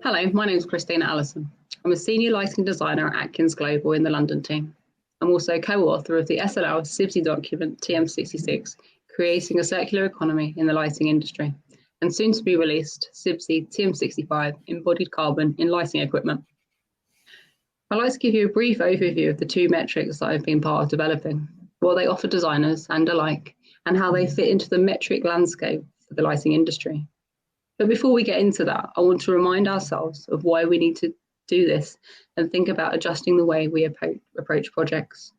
Hello, my name is Kirstina Allison. I'm a senior lighting designer at Atkins Global in the London team. I'm also co-author of the SLL CIBSE document TM66, Creating a Circular Economy in the Lighting Industry, and soon to be released CIBSE TM65, Embodied Carbon in Lighting Equipment. I'd like to give you a brief overview of the two metrics that I've been part of developing, what they offer designers and alike, and how they fit into the metric landscape for the lighting industry. But before we get into that, I want to remind ourselves of why we need to do this and think about adjusting the way we approach projects.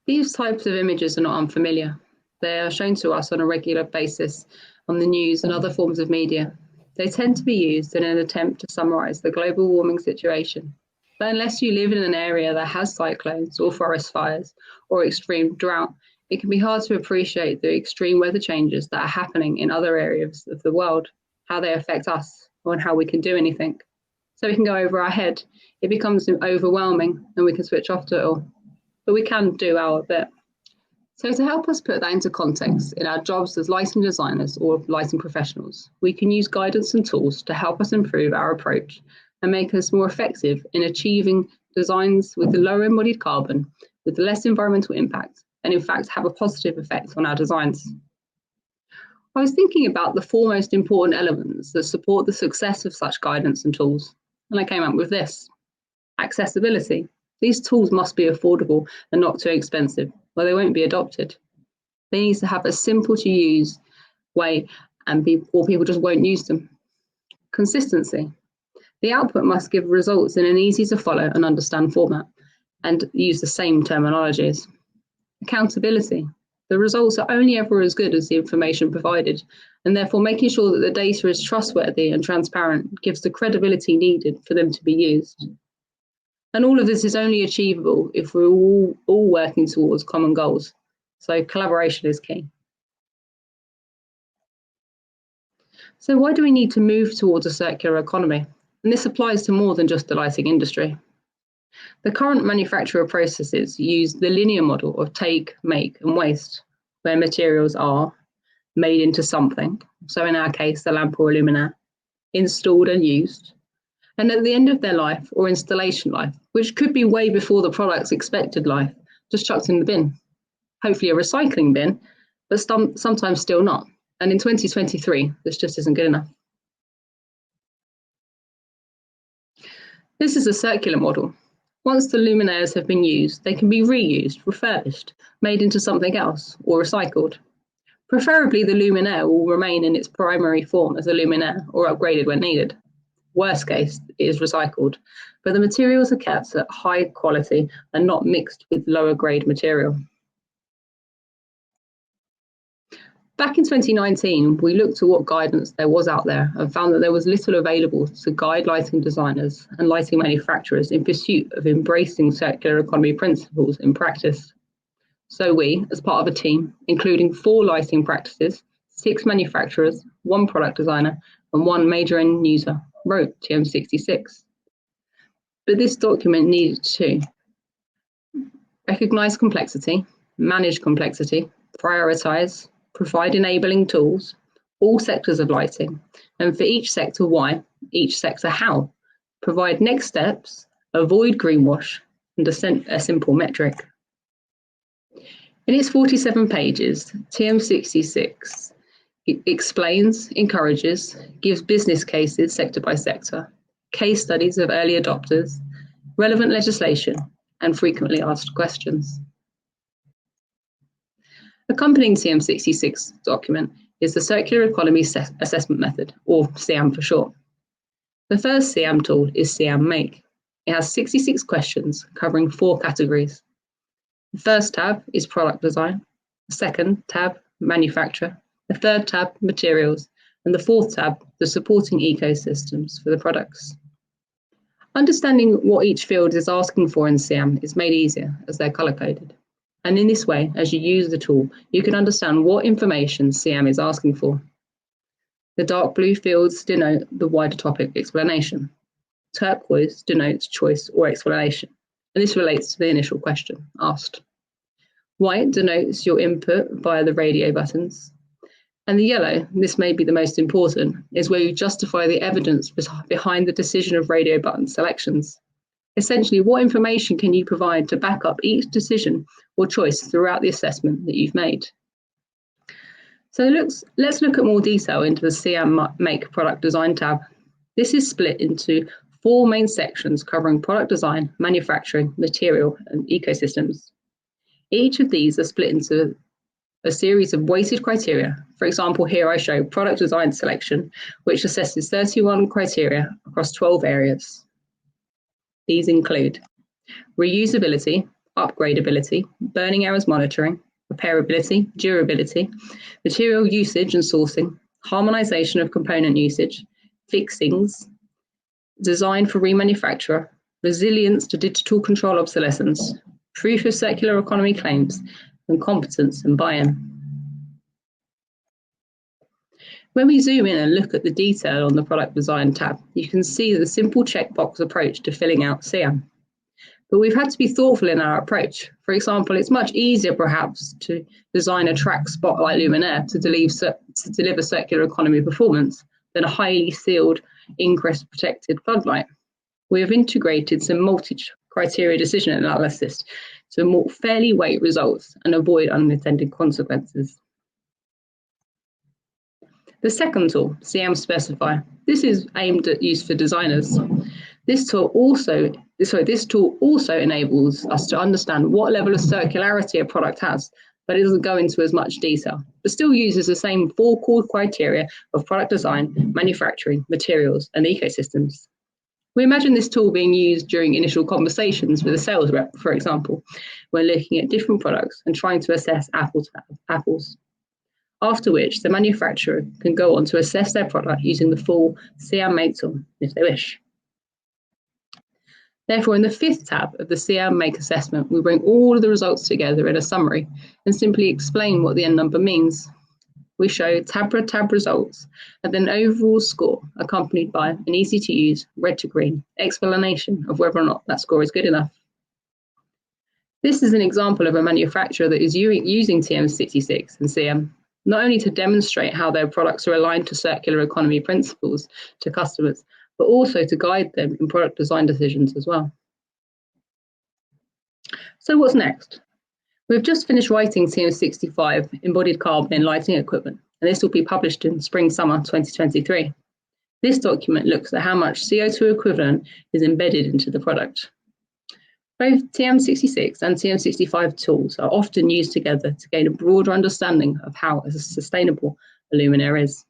These types of images are not unfamiliar. They are shown to us on a regular basis on the news and other forms of media. They tend to be used in an attempt to summarize the global warming situation. But unless you live in an area that has cyclones or forest fires or extreme drought, it can be hard to appreciate the extreme weather changes that are happening in other areas of the world, how they affect us, and how we can do anything. So we can go over our head. It becomes overwhelming and we can switch off to it all. But we can do our bit. So to help us put that into context in our jobs as lighting designers or lighting professionals, we can use guidance and tools to help us improve our approach and make us more effective in achieving designs with the lower embodied carbon, with less environmental impact, and in fact have a positive effect on our designs. I was thinking about the four most important elements that support the success of such guidance and tools, and I came up with this. Accessibility. These tools must be affordable and not too expensive, or they won't be adopted. They need to have a simple to use way or people just won't use them. Consistency. The output must give results in an easy to follow and understand format and use the same terminologies. Accountability. The results are only ever as good as the information provided, and therefore making sure that the data is trustworthy and transparent gives the credibility needed for them to be used. And all of this is only achievable if we're all working towards common goals. So collaboration is key. So why do we need to move towards a circular economy? And this applies to more than just the lighting industry. The current manufacturer processes use the linear model of take, make, and waste, where materials are made into something, so in our case, the lamp or luminaire, installed and used, and at the end of their life or installation life, which could be way before the product's expected life, just chucked in the bin. Hopefully a recycling bin, but sometimes still not. And in 2023, this just isn't good enough. This is a circular model. Once the luminaires have been used, they can be reused, refurbished, made into something else, or recycled. Preferably, the luminaire will remain in its primary form as a luminaire or upgraded when needed. Worst case, it is recycled, but the materials are kept at high quality and not mixed with lower grade material. Back in 2019, we looked at what guidance there was out there and found that there was little available to guide lighting designers and lighting manufacturers in pursuit of embracing circular economy principles in practice. So we, as part of a team, including 4 lighting practices, 6 manufacturers, 1 product designer, and 1 major end user, wrote TM66. But this document needed to recognise complexity, manage complexity, prioritise, provide enabling tools, all sectors of lighting, and for each sector why, each sector how, provide next steps, avoid greenwash, and a simple metric. In its 47 pages, TM66 explains, encourages, gives business cases sector by sector, case studies of early adopters, relevant legislation, and frequently asked questions. Accompanying TM66 document is the Circular Economy Assessment Method, or CIAM for short. The first CIAM tool is CIAM-Make. It has 66 questions covering 4 categories. The first tab is product design, the second tab, manufacture, the third tab, materials, and the fourth tab, the supporting ecosystems for the products. Understanding what each field is asking for in CIAM is made easier as they're color-coded. And in this way, as you use the tool, you can understand what information CIAM is asking for. The dark blue fields denote the wider topic explanation. Turquoise denotes choice or explanation, and this relates to the initial question asked. White denotes your input via the radio buttons. And the yellow, this may be the most important, is where you justify the evidence behind the decision of radio button selections. Essentially, what information can you provide to back up each decision or choice throughout the assessment that you've made? So let's look at more detail into the CEAM-Make product design tab. This is split into 4 main sections covering product design, manufacturing, material, and ecosystems. Each of these are split into a series of weighted criteria. For example, here I show product design selection, which assesses 31 criteria across 12 areas. These include reusability, upgradability, burning hours monitoring, repairability, durability, material usage and sourcing, harmonization of component usage, fixings, design for remanufacturer, resilience to digital control obsolescence, proof of circular economy claims, and competence and buy-in. When we zoom in and look at the detail on the product design tab, you can see the simple checkbox approach to filling out CEAM. But we've had to be thoughtful in our approach. For example, it's much easier perhaps to design a track spotlight luminaire to deliver circular economy performance than a highly sealed ingress protected floodlight. We have integrated some multi-criteria decision analysis to more fairly weight results and avoid unintended consequences. The second tool, CEAM-Specify. This is aimed at use for designers. This tool also enables us to understand what level of circularity a product has, but it doesn't go into as much detail, but still uses the same 4 core criteria of product design, manufacturing, materials, and ecosystems. We imagine this tool being used during initial conversations with a sales rep, for example, when looking at different products and trying to assess apples to apples. After which, the manufacturer can go on to assess their product using the full CEAM-Make tool if they wish. Therefore, in the 5th tab of the CEAM-Make assessment, we bring all of the results together in a summary and simply explain what the end number means. We show tab per tab results and then overall score accompanied by an easy to use red to green explanation of whether or not that score is good enough. This is an example of a manufacturer that is using TM66 and CEAM, not only to demonstrate how their products are aligned to circular economy principles to customers, but also to guide them in product design decisions as well. So what's next? We've just finished writing TM65 Embodied Carbon in Lighting Equipment, and this will be published in spring-summer 2023. This document looks at how much CO2 equivalent is embedded into the product. Both TM66 and TM65 tools are often used together to gain a broader understanding of how sustainable a luminaire is.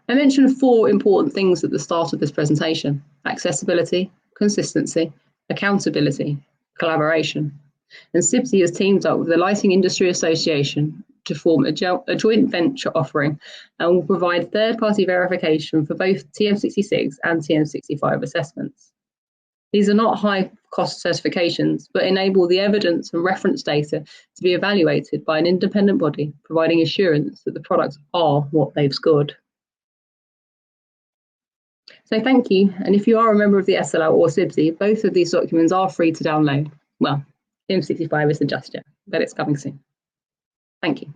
I mentioned 4 important things at the start of this presentation: accessibility, consistency, accountability, collaboration. And CIBSE has teamed up with the Lighting Industry Association to form a joint venture offering and will provide third-party verification for both TM66 and TM65 assessments. These are not high-cost certifications, but enable the evidence and reference data to be evaluated by an independent body, providing assurance that the products are what they've scored. So thank you, and if you are a member of the SLL or CIBSE, both of these documents are free to download. Well, TM65 isn't just yet, but it's coming soon. Thank you.